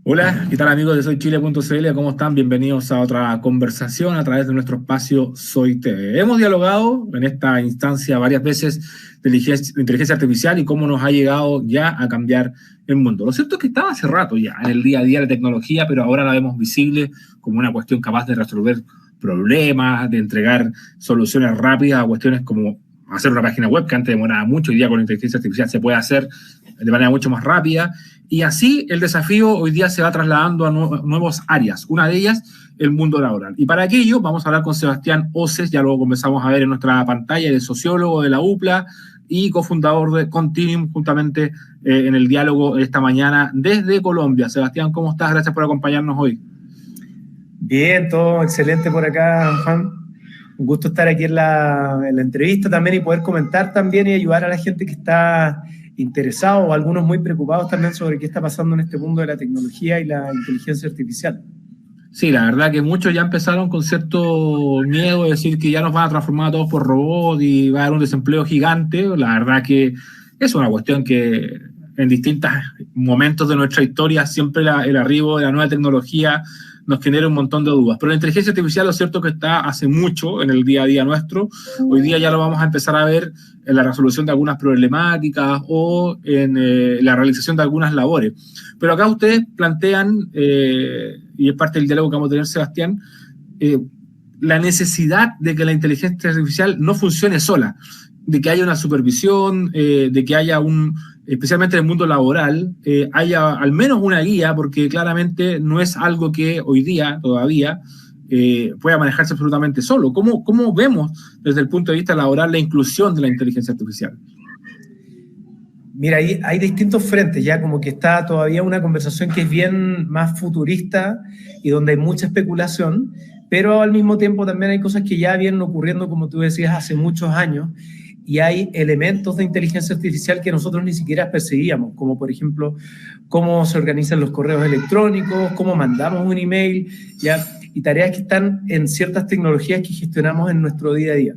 Hola, ¿qué tal amigos de SoyChile.cl? ¿Cómo están? Bienvenidos a otra conversación a través de nuestro espacio Soy TV. Hemos dialogado en esta instancia varias veces de inteligencia artificial y cómo nos ha llegado ya a cambiar el mundo. Lo cierto es que estaba hace rato ya en el día a día de la tecnología, pero ahora la vemos visible como una cuestión capaz de resolver problemas, de entregar soluciones rápidas a cuestiones como hacer una página web que antes demoraba mucho. Hoy día con la inteligencia artificial se puede hacer de manera mucho más rápida. Y así el desafío hoy día se va trasladando a nuevas áreas. Una de ellas, el mundo laboral. Y para aquello vamos a hablar con Sebastián Oces, ya luego comenzamos a ver en nuestra pantalla, de sociólogo de la UPLA y cofundador de Continuum, juntamente en el diálogo esta mañana desde Colombia. Sebastián, ¿cómo estás? Gracias por acompañarnos hoy. Bien, todo excelente por acá, Juan. Un gusto estar aquí en la entrevista también y poder comentar también y ayudar a la gente que está interesado o algunos muy preocupados también sobre qué está pasando en este mundo de la tecnología y la inteligencia artificial. Sí, la verdad que muchos ya empezaron con cierto miedo de decir que ya nos van a transformar a todos por robots y va a haber un desempleo gigante. La verdad que es una cuestión que en distintos momentos de nuestra historia siempre el arribo de la nueva tecnología nos genera un montón de dudas. Pero la inteligencia artificial, lo cierto que está hace mucho en el día a día nuestro. Hoy día ya lo vamos a empezar a ver en la resolución de algunas problemáticas o en la realización de algunas labores. Pero acá ustedes plantean, y es parte del diálogo que vamos a tener, Sebastián, la necesidad de que la inteligencia artificial no funcione sola, de que haya una supervisión, de que haya especialmente en el mundo laboral, haya al menos una guía, porque claramente no es algo que hoy día todavía pueda manejarse absolutamente solo. ¿Cómo vemos desde el punto de vista laboral la inclusión de la inteligencia artificial? Mira, hay distintos frentes, ya como que está todavía una conversación que es bien más futurista y donde hay mucha especulación, pero al mismo tiempo también hay cosas que ya vienen ocurriendo, como tú decías, hace muchos años, y hay elementos de inteligencia artificial que nosotros ni siquiera percibíamos, como por ejemplo cómo se organizan los correos electrónicos, cómo mandamos un email, ¿ya? Y tareas que están en ciertas tecnologías que gestionamos en nuestro día a día.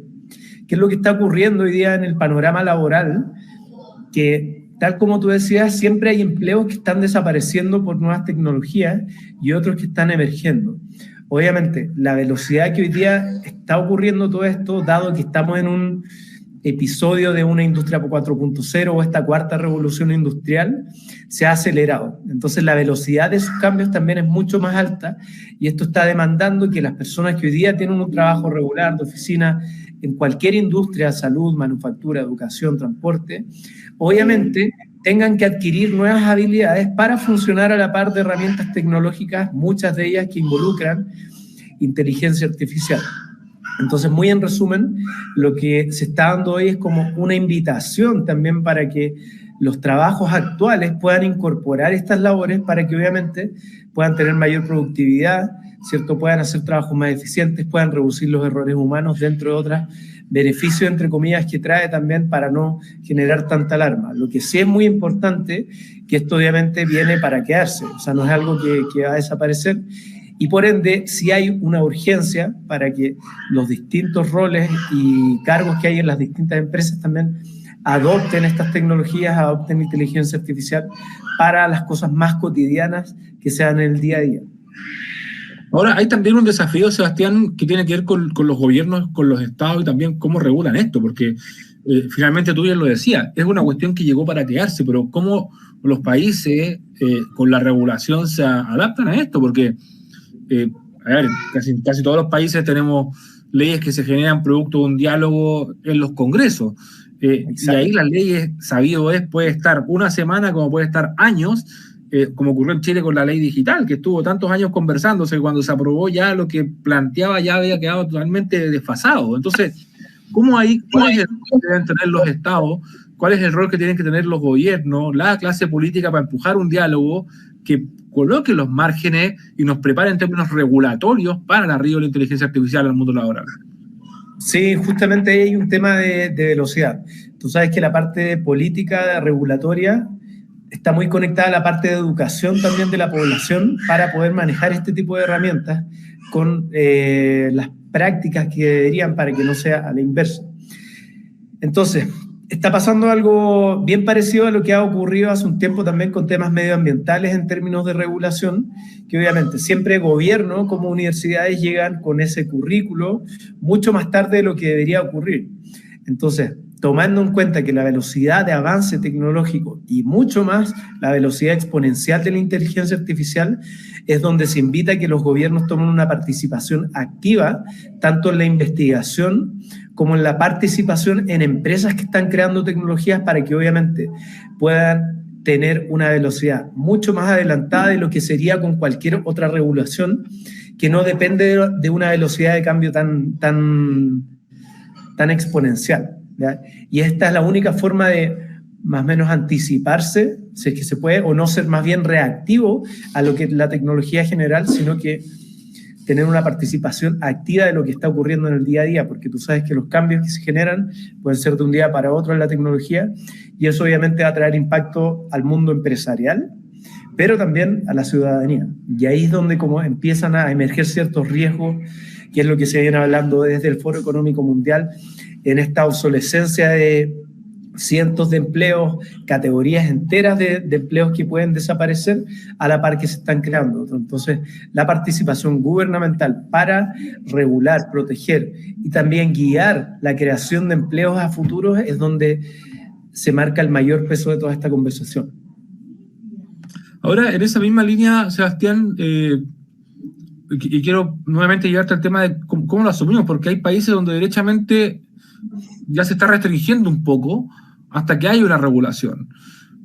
¿Qué es lo que está ocurriendo hoy día en el panorama laboral? Que, tal como tú decías, siempre hay empleos que están desapareciendo por nuevas tecnologías y otros que están emergiendo. Obviamente, la velocidad que hoy día está ocurriendo todo esto, dado que estamos en un episodio de una industria 4.0 o esta cuarta revolución industrial, se ha acelerado. Entonces, la velocidad de esos cambios también es mucho más alta y esto está demandando que las personas que hoy día tienen un trabajo regular de oficina en cualquier industria, salud, manufactura, educación, transporte, obviamente tengan que adquirir nuevas habilidades para funcionar a la par de herramientas tecnológicas, muchas de ellas que involucran inteligencia artificial. Entonces, muy en resumen, lo que se está dando hoy es como una invitación también para que los trabajos actuales puedan incorporar estas labores para que obviamente puedan tener mayor productividad, ¿cierto? Puedan hacer trabajos más eficientes, puedan reducir los errores humanos, dentro de otros beneficios, entre comillas, que trae también para no generar tanta alarma. Lo que sí es muy importante, que esto obviamente viene para quedarse, o sea, no es algo que va a desaparecer, y por ende sí hay una urgencia para que los distintos roles y cargos que hay en las distintas empresas también adopten estas tecnologías, adopten inteligencia artificial para las cosas más cotidianas que sean en el día a día. Ahora, hay también un desafío, Sebastián, que tiene que ver con los gobiernos, con los estados y también cómo regulan esto, porque finalmente tú bien lo decías, es una cuestión que llegó para quedarse, pero cómo los países con la regulación se adaptan a esto, porque a ver, casi todos los países tenemos leyes que se generan producto de un diálogo en los congresos. Y ahí las leyes, sabido es, puede estar una semana como puede estar años, como ocurrió en Chile con la ley digital, que estuvo tantos años conversándose, y cuando se aprobó ya lo que planteaba ya había quedado totalmente desfasado. Entonces, ¿cómo es el rol que deben tener los estados? ¿Cuál es el rol que tienen que tener los gobiernos, la clase política, para empujar un diálogo que coloque los márgenes y nos prepare en términos regulatorios para el arribo de la inteligencia artificial al mundo laboral? Sí, justamente ahí hay un tema de velocidad. Tú sabes que la parte política regulatoria está muy conectada a la parte de educación también de la población para poder manejar este tipo de herramientas con las prácticas que deberían para que no sea a la inversa. Entonces, está pasando algo bien parecido a lo que ha ocurrido hace un tiempo también con temas medioambientales en términos de regulación, que obviamente siempre gobierno como universidades llegan con ese currículo mucho más tarde de lo que debería ocurrir. Entonces, tomando en cuenta que la velocidad de avance tecnológico y mucho más la velocidad exponencial de la inteligencia artificial, es donde se invita a que los gobiernos tomen una participación activa, tanto en la investigación como en la participación en empresas que están creando tecnologías para que obviamente puedan tener una velocidad mucho más adelantada de lo que sería con cualquier otra regulación que no depende de una velocidad de cambio tan exponencial, ¿ya? Y esta es la única forma de más o menos anticiparse, si es que se puede, o no ser más bien reactivo a lo que la tecnología general, sino que tener una participación activa de lo que está ocurriendo en el día a día, porque tú sabes que los cambios que se generan pueden ser de un día para otro en la tecnología, y eso obviamente va a traer impacto al mundo empresarial, pero también a la ciudadanía. Y ahí es donde como empiezan a emerger ciertos riesgos, que es lo que se viene hablando desde el Foro Económico Mundial, en esta obsolescencia de cientos de empleos, categorías enteras de empleos que pueden desaparecer a la par que se están creando. Entonces, la participación gubernamental para regular, proteger y también guiar la creación de empleos a futuros es donde se marca el mayor peso de toda esta conversación. Ahora, en esa misma línea, Sebastián, y quiero nuevamente llevarte al tema de cómo lo asumimos, porque hay países donde derechamente ya se está restringiendo un poco hasta que hay una regulación.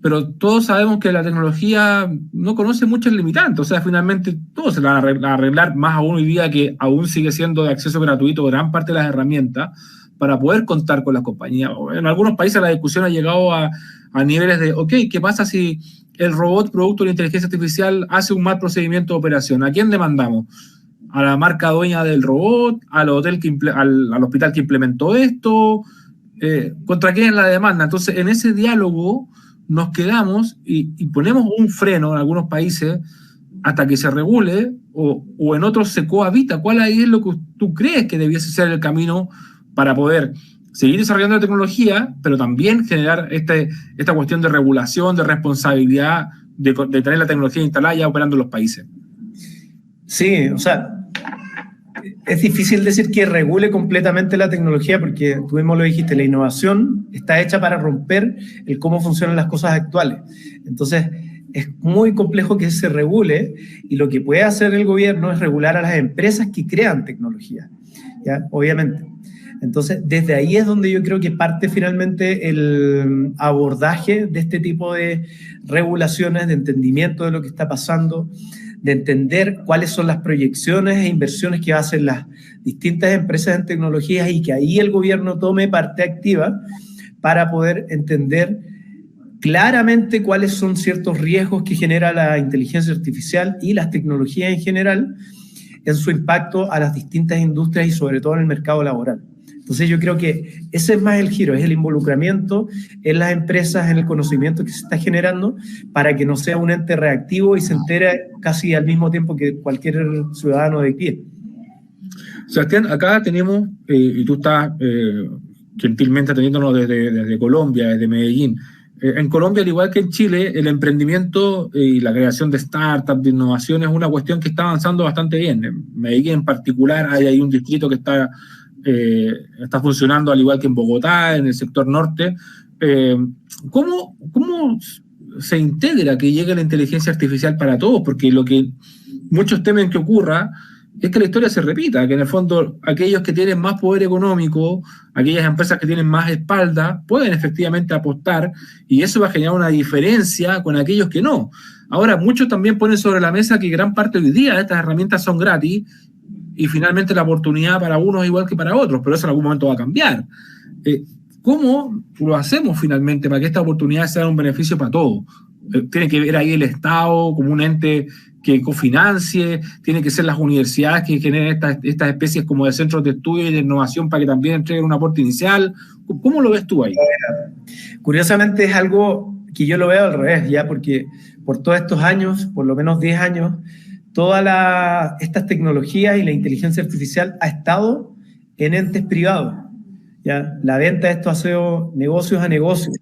Pero todos sabemos que la tecnología no conoce muchos limitantes, o sea, finalmente todo se va a arreglar, más aún hoy día que aún sigue siendo de acceso gratuito gran parte de las herramientas para poder contar con las compañías. En algunos países la discusión ha llegado a niveles de, ok, ¿qué pasa si el robot producto de la inteligencia artificial hace un mal procedimiento de operación? ¿A quién demandamos? ¿A la marca dueña del robot? ¿Al hospital que implementó esto? ¿Contra quién es la demanda? Entonces, en ese diálogo nos quedamos y ponemos un freno en algunos países hasta que se regule o en otros se cohabita. ¿Cuál ahí es lo que tú crees que debiese ser el camino para poder seguir desarrollando la tecnología, pero también generar esta cuestión de regulación, de responsabilidad, de tener la tecnología instalada ya operando en los países? Sí, o sea, es difícil decir que regule completamente la tecnología porque tú mismo lo dijiste, la innovación está hecha para romper el cómo funcionan las cosas actuales. Entonces, es muy complejo que se regule y lo que puede hacer el gobierno es regular a las empresas que crean tecnología, ¿ya? Obviamente. Entonces, desde ahí es donde yo creo que parte finalmente el abordaje de este tipo de regulaciones, de entendimiento de lo que está pasando, de entender cuáles son las proyecciones e inversiones que hacen las distintas empresas en tecnologías y que ahí el gobierno tome parte activa para poder entender claramente cuáles son ciertos riesgos que genera la inteligencia artificial y las tecnologías en general en su impacto a las distintas industrias y sobre todo en el mercado laboral. Entonces yo creo que ese es más el giro, es el involucramiento en las empresas, en el conocimiento que se está generando para que no sea un ente reactivo y se entere casi al mismo tiempo que cualquier ciudadano de pie. Sebastián, acá tenemos, y tú estás gentilmente atendiéndonos desde Colombia, desde Medellín. En Colombia, al igual que en Chile, el emprendimiento y la creación de startups, de innovación, es una cuestión que está avanzando bastante bien. En Medellín en particular hay un distrito que está funcionando al igual que en Bogotá, en el sector norte. ¿Cómo se integra que llegue la inteligencia artificial para todos? Porque lo que muchos temen que ocurra es que la historia se repita, que en el fondo aquellos que tienen más poder económico, aquellas empresas que tienen más espalda, pueden efectivamente apostar y eso va a generar una diferencia con aquellos que no. Ahora, muchos también ponen sobre la mesa que gran parte hoy día de estas herramientas son gratis y finalmente la oportunidad para unos es igual que para otros, pero eso en algún momento va a cambiar. ¿Cómo lo hacemos finalmente para que esta oportunidad sea un beneficio para todos? Tiene que ver ahí el Estado como un ente que cofinancie, tiene que ser las universidades que generen estas especies como de centros de estudio y de innovación para que también entreguen un aporte inicial. ¿Cómo lo ves tú ahí? Curiosamente es algo que yo lo veo al revés, ya, porque por todos estos años, por lo menos 10 años, todas estas tecnologías y la inteligencia artificial ha estado en entes privados. ¿ya? La venta de estos ha sido negocios a negocios,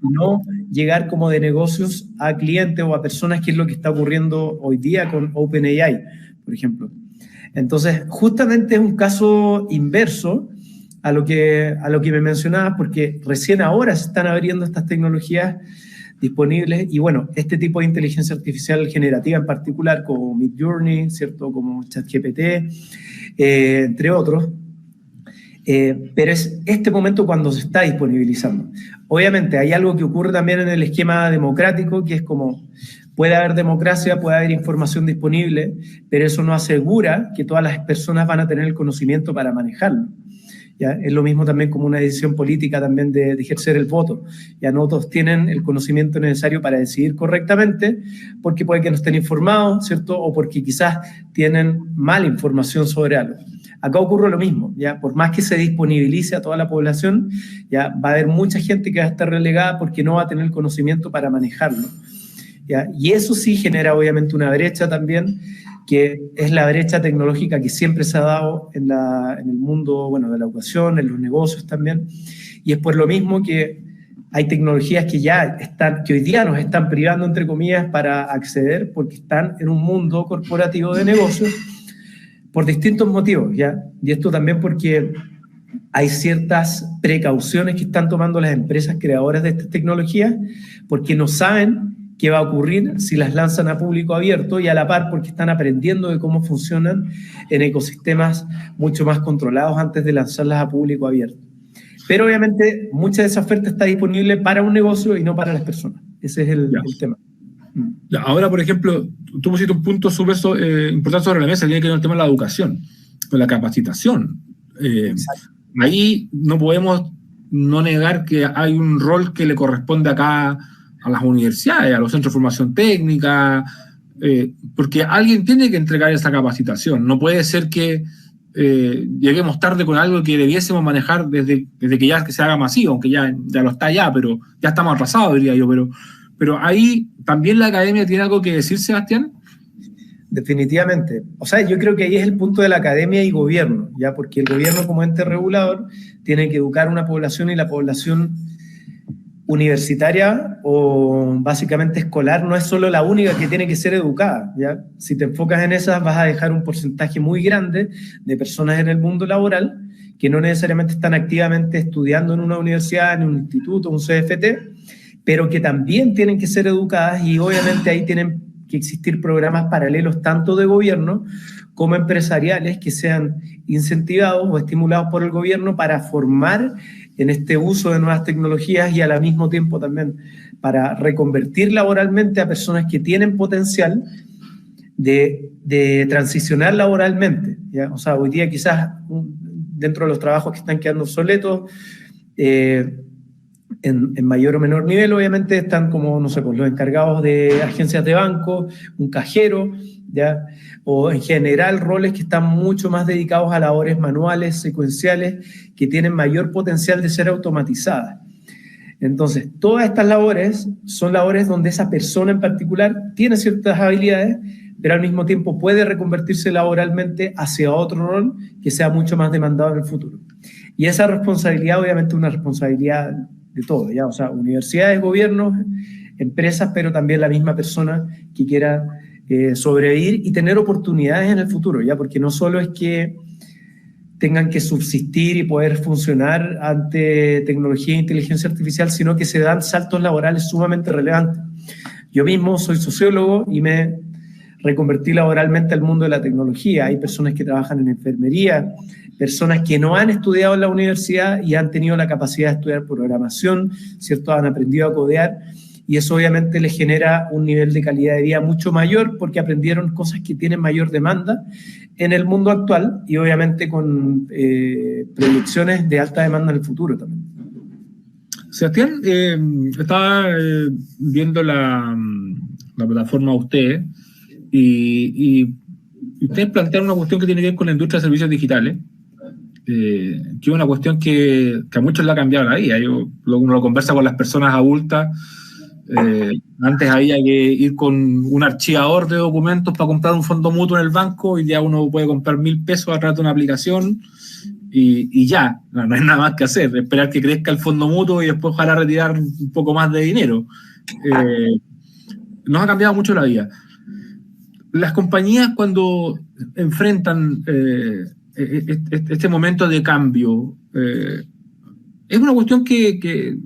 no llegar como de negocios a clientes o a personas, que es lo que está ocurriendo hoy día con OpenAI, por ejemplo. Entonces, justamente es un caso inverso a lo que me mencionabas, porque recién ahora se están abriendo estas tecnologías disponibles, y bueno, este tipo de inteligencia artificial generativa en particular, como Midjourney, ¿cierto? Como ChatGPT, entre otros, pero es este momento cuando se está disponibilizando. Obviamente hay algo que ocurre también en el esquema democrático, que es como puede haber democracia, puede haber información disponible, pero eso no asegura que todas las personas van a tener el conocimiento para manejarlo. ¿Ya? Es lo mismo también como una decisión política también de ejercer el voto. Ya no todos tienen el conocimiento necesario para decidir correctamente, porque puede que no estén informados, ¿cierto? O porque quizás tienen mala información sobre algo. Acá ocurre lo mismo, ¿ya? Por más que se disponibilice a toda la población, ya va a haber mucha gente que va a estar relegada porque no va a tener el conocimiento para manejarlo, ¿ya? Y eso sí genera obviamente una brecha también, que es la brecha tecnológica que siempre se ha dado en el mundo, bueno, de la educación, en los negocios también, y es por lo mismo que hay tecnologías que ya están, que hoy día nos están privando, entre comillas, para acceder, porque están en un mundo corporativo de negocios, por distintos motivos, ¿ya? Y esto también porque hay ciertas precauciones que están tomando las empresas creadoras de estas tecnologías, porque no saben qué va a ocurrir si las lanzan a público abierto, y a la par porque están aprendiendo de cómo funcionan en ecosistemas mucho más controlados antes de lanzarlas a público abierto. Pero obviamente mucha de esa oferta está disponible para un negocio y no para las personas. Ese es el tema. Ya, ahora, por ejemplo, tú pusiste un punto súper importante sobre la mesa, que tiene que ver con el tema de la educación, con la capacitación. Ahí no podemos no negar que hay un rol que le corresponde acá a las universidades, a los centros de formación técnica, porque alguien tiene que entregar esa capacitación. No puede ser que lleguemos tarde con algo que debiésemos manejar desde que ya se haga masivo, aunque ya lo está ya, pero ya estamos atrasados, diría yo. Pero ahí también la academia tiene algo que decir, Sebastián. Definitivamente. O sea, yo creo que ahí es el punto de la academia y gobierno, ¿ya? Porque el gobierno como ente regulador tiene que educar a una población, y la población universitaria o básicamente escolar no es solo la única que tiene que ser educada, ¿ya? Si te enfocas en esas, vas a dejar un porcentaje muy grande de personas en el mundo laboral que no necesariamente están activamente estudiando en una universidad, en un instituto, un CFT, pero que también tienen que ser educadas, y obviamente ahí tienen que existir programas paralelos tanto de gobierno como empresariales que sean incentivados o estimulados por el gobierno para formar en este uso de nuevas tecnologías, y al mismo tiempo también para reconvertir laboralmente a personas que tienen potencial de transicionar laboralmente, ¿ya? O sea, hoy día quizás dentro de los trabajos que están quedando obsoletos, en mayor o menor nivel, obviamente, están como, no sé, pues, los encargados de agencias de banco, un cajero, ¿ya? O en general roles que están mucho más dedicados a labores manuales, secuenciales, que tienen mayor potencial de ser automatizadas. Entonces, todas estas labores son labores donde esa persona en particular tiene ciertas habilidades, pero al mismo tiempo puede reconvertirse laboralmente hacia otro rol que sea mucho más demandado en el futuro. Y esa responsabilidad, obviamente, es una responsabilidad de todo, ¿ya? O sea, universidades, gobiernos, empresas, pero también la misma persona que quiera sobrevivir y tener oportunidades en el futuro, ¿ya? Porque no solo es que tengan que subsistir y poder funcionar ante tecnología e inteligencia artificial, sino que se dan saltos laborales sumamente relevantes. Yo mismo soy sociólogo y me reconvertí laboralmente al mundo de la tecnología. Hay personas que trabajan en enfermería, personas que no han estudiado en la universidad y han tenido la capacidad de estudiar programación, ¿cierto? Han aprendido a codear, y eso obviamente les genera un nivel de calidad de vida mucho mayor porque aprendieron cosas que tienen mayor demanda en el mundo actual, y obviamente con proyecciones de alta demanda en el futuro también. Sebastián, estaba viendo la plataforma de ustedes, y ustedes plantearon una cuestión que tiene que ver con la industria de servicios digitales, que es una cuestión que a muchos le ha cambiado la vida. Uno lo conversa con las personas adultas. Antes había que ir con un archivador de documentos para comprar un fondo mutuo en el banco, y ya uno puede comprar 1.000 pesos a través de una aplicación, y ya, no hay nada más que hacer, esperar que crezca el fondo mutuo y después ojalá retirar un poco más de dinero. Nos ha cambiado mucho la vida. Las compañías cuando enfrentan este momento de cambio, es una cuestión que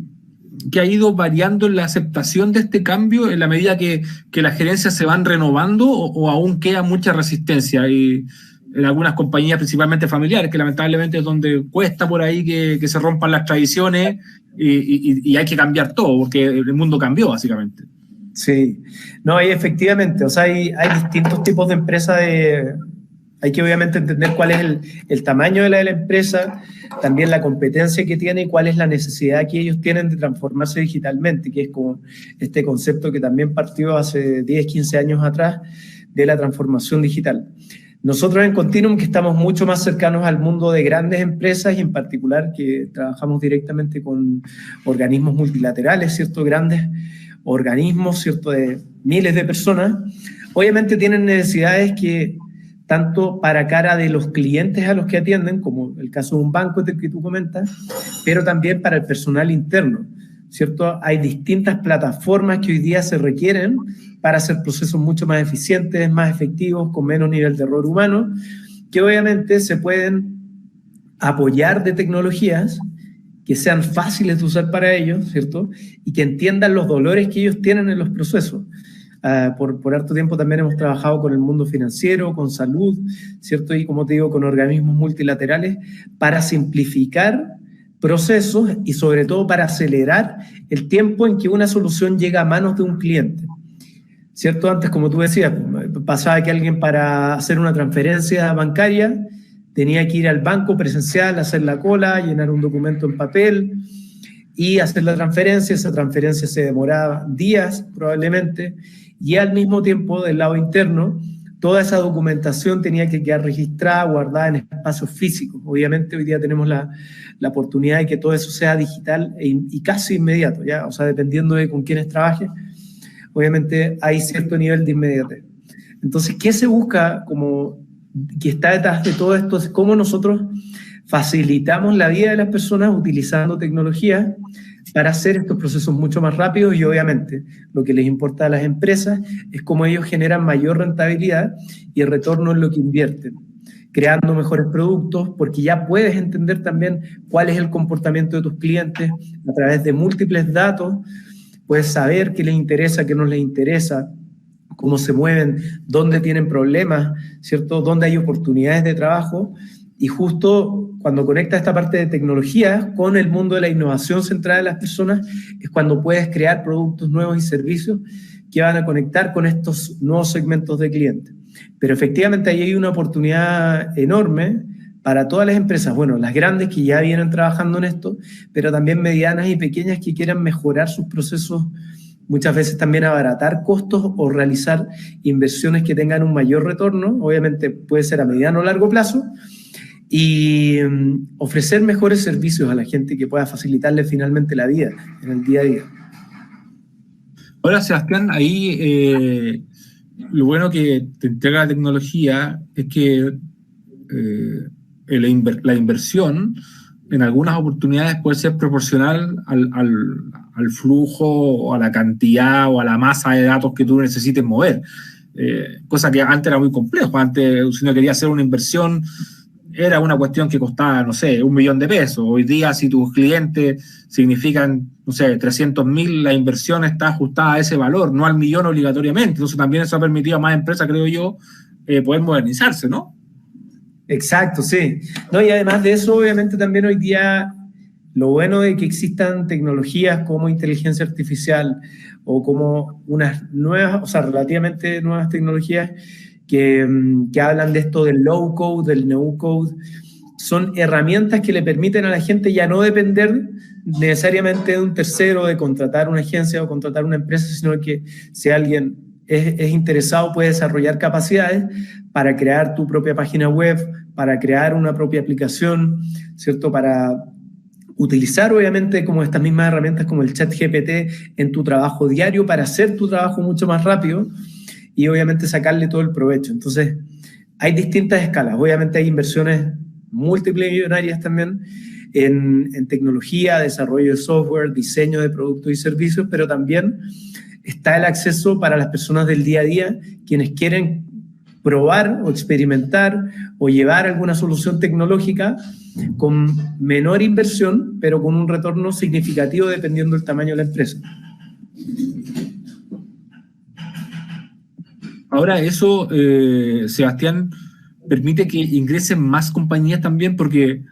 ha ido variando en la aceptación de este cambio en la medida que las gerencias se van renovando o aún queda mucha resistencia. Y en algunas compañías, principalmente familiares, que lamentablemente es donde cuesta por ahí que se rompan las tradiciones y hay que cambiar todo, porque el mundo cambió, básicamente. Sí, no, y efectivamente, o sea, hay distintos tipos de empresas. Hay que obviamente entender cuál es el tamaño de la empresa, también la competencia que tiene y cuál es la necesidad que ellos tienen de transformarse digitalmente, que es como este concepto que también partió hace 10, 15 años atrás de la transformación digital. Nosotros en Continuum, que estamos mucho más cercanos al mundo de grandes empresas y en particular que trabajamos directamente con organismos multilaterales, ¿cierto? Grandes organismos, ¿cierto? De miles de personas, obviamente tienen necesidades que tanto para cara de los clientes a los que atienden, como el caso de un banco que tú comentas, pero también para el personal interno, ¿cierto? Hay distintas plataformas que hoy día se requieren para hacer procesos mucho más eficientes, más efectivos, con menos nivel de error humano, que obviamente se pueden apoyar de tecnologías que sean fáciles de usar para ellos, ¿cierto? Y que entiendan los dolores que ellos tienen en los procesos. Por harto tiempo también hemos trabajado con el mundo financiero, con salud, ¿cierto? Y como te digo, con organismos multilaterales para simplificar procesos y sobre todo para acelerar el tiempo en que una solución llega a manos de un cliente, ¿cierto? Antes, como tú decías, pasaba que alguien para hacer una transferencia bancaria tenía que ir al banco presencial, hacer la cola, llenar un documento en papel y hacer la transferencia. Esa transferencia se demoraba días probablemente, y al mismo tiempo del lado interno toda esa documentación tenía que quedar registrada, guardada en espacios físicos. Obviamente hoy día tenemos la oportunidad de que todo eso sea digital y casi inmediato, ¿ya? O sea, dependiendo de con quiénes trabajes, obviamente hay cierto nivel de inmediatez. Entonces, ¿qué se busca como que está detrás de todo esto? Es cómo nosotros facilitamos la vida de las personas utilizando tecnología para hacer estos procesos mucho más rápidos, y obviamente lo que les importa a las empresas es cómo ellos generan mayor rentabilidad y el retorno en lo que invierten, creando mejores productos, porque ya puedes entender también cuál es el comportamiento de tus clientes a través de múltiples datos, puedes saber qué les interesa, qué no les interesa, cómo se mueven, dónde tienen problemas, ¿cierto? Dónde hay oportunidades de trabajo. Y justo cuando conecta esta parte de tecnología con el mundo de la innovación centrada en las personas, es cuando puedes crear productos nuevos y servicios que van a conectar con estos nuevos segmentos de clientes. Pero efectivamente ahí hay una oportunidad enorme para todas las empresas, bueno, las grandes que ya vienen trabajando en esto, pero también medianas y pequeñas que quieran mejorar sus procesos, muchas veces también abaratar costos o realizar inversiones que tengan un mayor retorno, obviamente puede ser a mediano o largo plazo, y ofrecer mejores servicios a la gente que pueda facilitarle finalmente la vida en el día a día. Hola, Sebastián, ahí lo bueno que te entrega la tecnología es que la inversión en algunas oportunidades puede ser proporcional al flujo o a la cantidad o a la masa de datos que tú necesites mover, cosa que antes era muy complejo. Antes, si uno quería hacer una inversión, era una cuestión que costaba, no sé, $1.000.000. Hoy día, si tus clientes significan, no sé, 300.000, la inversión está ajustada a ese valor, no al millón obligatoriamente. Entonces también eso ha permitido a más empresas, creo yo, poder modernizarse, ¿no? Exacto, sí. No, y además de eso, obviamente también hoy día lo bueno de que existan tecnologías como inteligencia artificial o como unas nuevas, o sea, relativamente nuevas tecnologías que hablan de esto del low code, del no code, son herramientas que le permiten a la gente ya no depender necesariamente de un tercero, de contratar una agencia o contratar una empresa, sino que si alguien es interesado puede desarrollar capacidades para crear tu propia página web, para crear una propia aplicación, ¿cierto? Para utilizar obviamente como estas mismas herramientas como el ChatGPT en tu trabajo diario para hacer tu trabajo mucho más rápido y obviamente sacarle todo el provecho. Entonces, hay distintas escalas. Obviamente hay inversiones multimillonarias también en tecnología, desarrollo de software, diseño de productos y servicios, pero también está el acceso para las personas del día a día, quienes quieren probar o experimentar o llevar alguna solución tecnológica con menor inversión, pero con un retorno significativo dependiendo del tamaño de la empresa. Ahora eso, Sebastián, permite que ingresen más compañías también, porque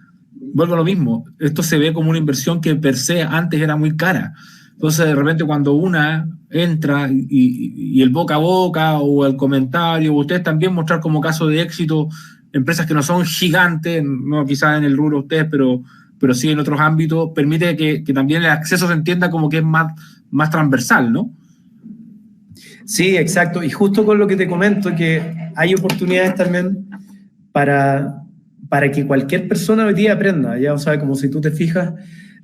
vuelvo a lo mismo, esto se ve como una inversión que per se antes era muy cara. Entonces, de repente, cuando una entra y el boca a boca o el comentario, ustedes también mostrar como caso de éxito empresas que no son gigantes, no quizás en el rubro de ustedes, pero sí en otros ámbitos, permite que también el acceso se entienda como que es más transversal, ¿no? Sí, exacto. Y justo con lo que te comento, que hay oportunidades también para que cualquier persona hoy día aprenda. Ya, o sea, como si tú te fijas,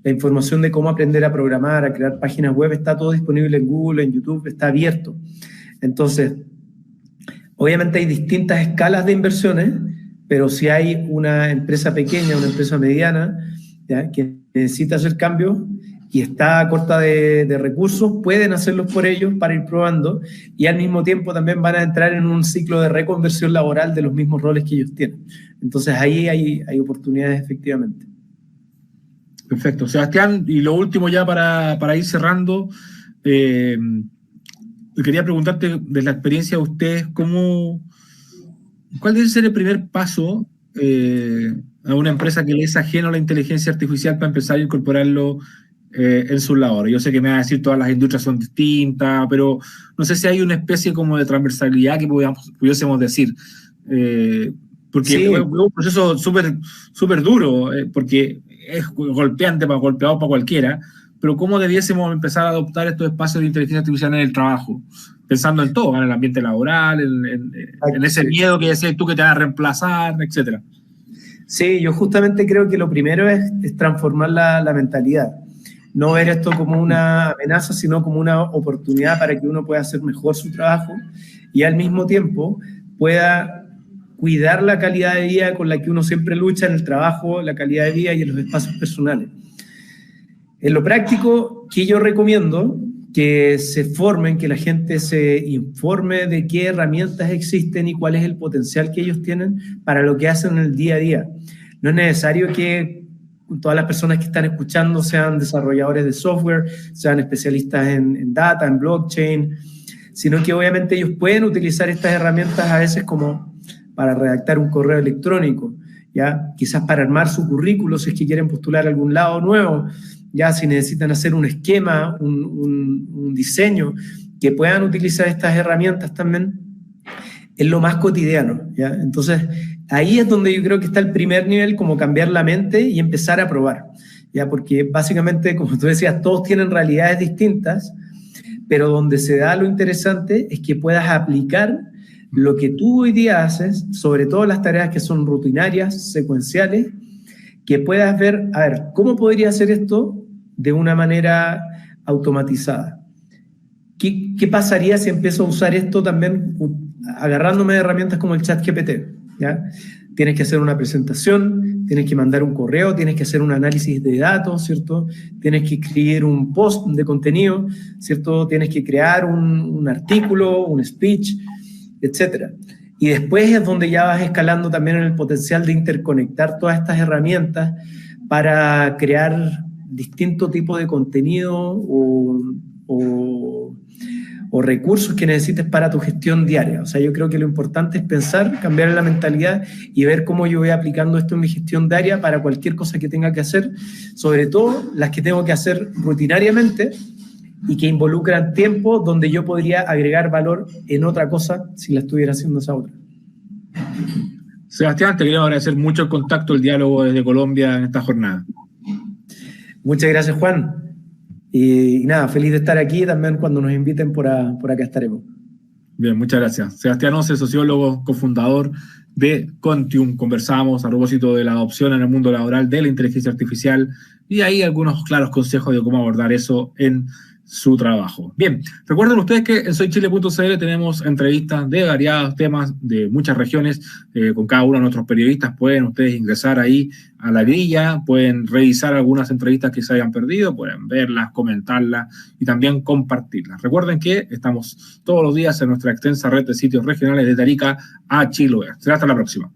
la información de cómo aprender a programar, a crear páginas web, está todo disponible en Google, en YouTube, está abierto. Entonces, obviamente hay distintas escalas de inversiones, pero si hay una empresa pequeña, una empresa mediana, ¿ya?, que necesita hacer cambios y está corta de recursos, pueden hacerlos por ellos para ir probando, y al mismo tiempo también van a entrar en un ciclo de reconversión laboral de los mismos roles que ellos tienen. Entonces ahí hay oportunidades efectivamente. Perfecto. Sebastián, y lo último ya para ir cerrando, quería preguntarte de la experiencia de ustedes, ¿cuál debe ser el primer paso a una empresa que le es ajeno a la inteligencia artificial para empezar a incorporarlo en sus labores? Yo sé que me va a decir todas las industrias son distintas, pero no sé si hay una especie como de transversalidad que pudiésemos decir. Porque sí, es un proceso súper duro, porque es golpeado para cualquiera, pero ¿cómo debiésemos empezar a adoptar estos espacios de inteligencia artificial en el trabajo? Pensando en todo, en el ambiente laboral, en ese miedo que decías tú que te van a reemplazar, etcétera. Sí, yo justamente creo que lo primero es transformar la mentalidad. No ver esto como una amenaza, sino como una oportunidad para que uno pueda hacer mejor su trabajo y al mismo tiempo pueda cuidar la calidad de vida con la que uno siempre lucha en el trabajo, la calidad de vida y en los espacios personales. En lo práctico, que yo recomiendo que se formen, que la gente se informe de qué herramientas existen y cuál es el potencial que ellos tienen para lo que hacen en el día a día. No es necesario que todas las personas que están escuchando sean desarrolladores de software, sean especialistas en data, en blockchain, sino que obviamente ellos pueden utilizar estas herramientas a veces como para redactar un correo electrónico, ¿ya? Quizás para armar su currículo si es que quieren postular a algún lado nuevo, ya si necesitan hacer un esquema, un diseño, que puedan utilizar estas herramientas también en lo más cotidiano, ¿ya? Entonces, ahí es donde yo creo que está el primer nivel, como cambiar la mente y empezar a probar, ¿ya? Porque básicamente, como tú decías, todos tienen realidades distintas, pero donde se da lo interesante es que puedas aplicar lo que tú hoy día haces, sobre todo las tareas que son rutinarias, secuenciales, que puedas ver, a ver, ¿cómo podría hacer esto de una manera automatizada? ¿Qué pasaría si empiezo a usar esto también agarrándome de herramientas como el ChatGPT? ¿Ya? Tienes que hacer una presentación, tienes que mandar un correo, tienes que hacer un análisis de datos, ¿cierto? Tienes que escribir un post de contenido, ¿cierto? Tienes que crear un artículo, un speech, etcétera. Y después es donde ya vas escalando también en el potencial de interconectar todas estas herramientas para crear distintos tipos de contenido o recursos que necesites para tu gestión diaria. O sea, yo creo que lo importante es pensar, cambiar la mentalidad y ver cómo yo voy aplicando esto en mi gestión diaria para cualquier cosa que tenga que hacer, sobre todo las que tengo que hacer rutinariamente y que involucran tiempo donde yo podría agregar valor en otra cosa si la estuviera haciendo esa otra. Sebastián, te queremos agradecer mucho el contacto, el diálogo desde Colombia en esta jornada. Muchas gracias, Juan. Y nada, feliz de estar aquí. También cuando nos inviten por acá estaremos. Bien, muchas gracias. Sebastián Ose, sociólogo, cofundador de Contium. Conversamos a propósito de la adopción en el mundo laboral de la inteligencia artificial y ahí algunos claros consejos de cómo abordar eso en su trabajo. Bien, recuerden ustedes que en soychile.cl tenemos entrevistas de variados temas de muchas regiones con cada uno de nuestros periodistas. Pueden ustedes ingresar ahí a la grilla, pueden revisar algunas entrevistas que se hayan perdido, pueden verlas, comentarlas y también compartirlas. Recuerden que estamos todos los días en nuestra extensa red de sitios regionales desde Arica a Chiloé. Será hasta la próxima.